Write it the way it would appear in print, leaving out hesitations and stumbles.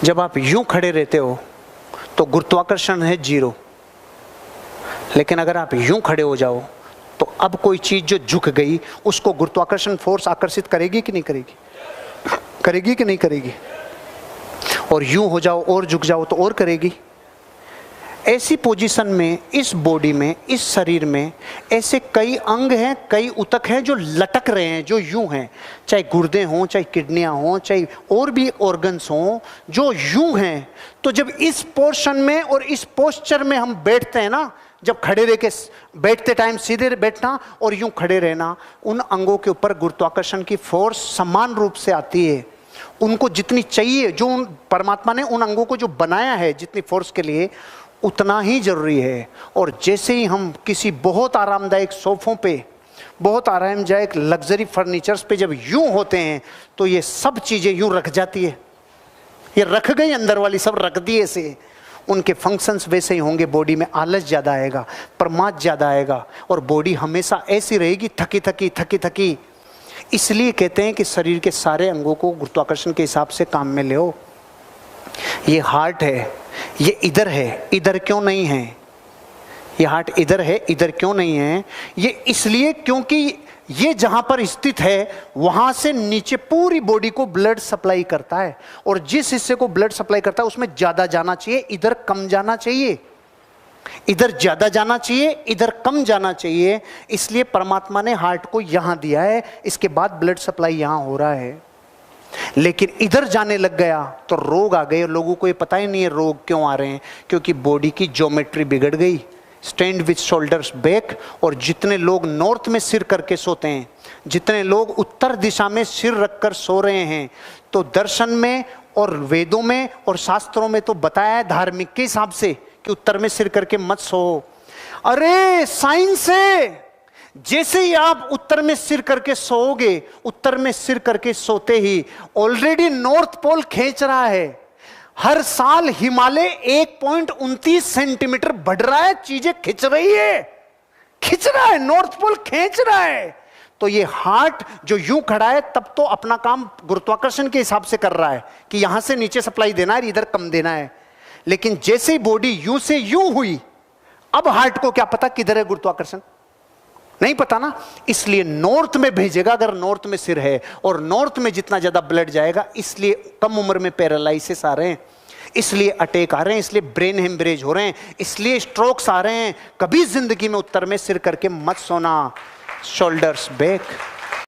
जब आप यूं खड़े रहते हो तो गुरुत्वाकर्षण है 0, लेकिन अगर आप यूं खड़े हो जाओ तो अब कोई चीज जो झुक गई उसको गुरुत्वाकर्षण फोर्स आकर्षित करेगी कि नहीं करेगी? करेगी कि नहीं करेगी? और यूं हो जाओ और झुक जाओ तो और करेगी। ऐसी पोजीशन में, इस बॉडी में, इस शरीर में ऐसे कई अंग हैं, कई ऊतक हैं जो लटक रहे हैं, जो यूं हैं, चाहे गुर्दे हों, चाहे किडनियां हों, चाहे और भी ऑर्गन्स हों, जो यूं हैं। तो जब इस पोर्शन में और इस पोस्चर में हम बैठते हैं ना, जब खड़े रह के बैठते टाइम सीधे बैठना और यूं खड़े रहना, उन अंगों के ऊपर गुरुत्वाकर्षण की फोर्स समान रूप से आती है। उनको जितनी चाहिए, जो परमात्मा ने उन अंगों को जो बनाया है जितनी फोर्स के लिए, उतना ही जरूरी है। और जैसे ही हम किसी बहुत आरामदायक सोफों पे, बहुत आरामदायक लग्जरी फर्नीचर्स पे जब यूं होते हैं तो ये सब चीजें यूं रख जाती है। ये रख गई, अंदर वाली सब रख दी ऐसे। उनके फंक्शंस वैसे ही होंगे। बॉडी में आलस ज़्यादा आएगा, प्रमाद ज़्यादा आएगा और बॉडी हमेशा ऐसी रहेगी, थकी थकी थकी थकी। इसलिए कहते हैं कि शरीर के सारे अंगों को गुरुत्वाकर्षण के हिसाब से काम में ले। ये हार्ट है, ये इधर है, इधर क्यों नहीं है? ये हार्ट इधर है, इधर क्यों नहीं है? ये इसलिए क्योंकि ये जहां पर स्थित है वहां से नीचे पूरी बॉडी को ब्लड सप्लाई करता है, और जिस हिस्से को ब्लड सप्लाई करता है उसमें ज्यादा जाना चाहिए, इधर कम जाना चाहिए। इधर ज्यादा जाना चाहिए, इधर कम जाना चाहिए। इसलिए परमात्मा ने हार्ट को यहां दिया है, इसके बाद ब्लड सप्लाई यहां हो रहा है। लेकिन इधर जाने लग गया तो रोग आ गए। लोगों को ये पता ही नहीं है रोग क्यों आ रहे हैं, क्योंकि बॉडी की ज्योमेट्री बिगड़ गई। Stand with shoulders back. और जितने लोग नॉर्थ में सिर करके सोते हैं, जितने लोग उत्तर दिशा में सिर रखकर सो रहे हैं, तो दर्शन में और वेदों में और शास्त्रों में तो बताया है धार्मिक के हिसाब से कि उत्तर में सिर करके मत सो। अरे साइंस है, जैसे ही आप उत्तर में सिर करके सोओगे, उत्तर में सिर करके सोते ही ऑलरेडी नॉर्थ पोल खींच रहा है। हर साल हिमालय 1.29 सेंटीमीटर बढ़ रहा है, चीजें खिंच रही है, खिंच रहा है, नॉर्थ पोल खींच रहा है। तो ये हार्ट जो यूं खड़ा है तब तो अपना काम गुरुत्वाकर्षण के हिसाब से कर रहा है कि यहां से नीचे सप्लाई देना है, इधर कम देना है। लेकिन जैसे ही बॉडी यूं से यूं हुई, अब हार्ट को क्या पता किधर है गुरुत्वाकर्षण? नहीं पता ना। इसलिए नॉर्थ में भेजेगा, अगर नॉर्थ में सिर है, और नॉर्थ में जितना ज्यादा ब्लड जाएगा, इसलिए कम उम्र में पैरालाइसिस आ रहे हैं, इसलिए अटैक आ रहे हैं, इसलिए ब्रेन हेमरेज हो रहे हैं, इसलिए स्ट्रोक्स आ रहे हैं। कभी जिंदगी में उत्तर में सिर करके मत सोना। Shoulders back.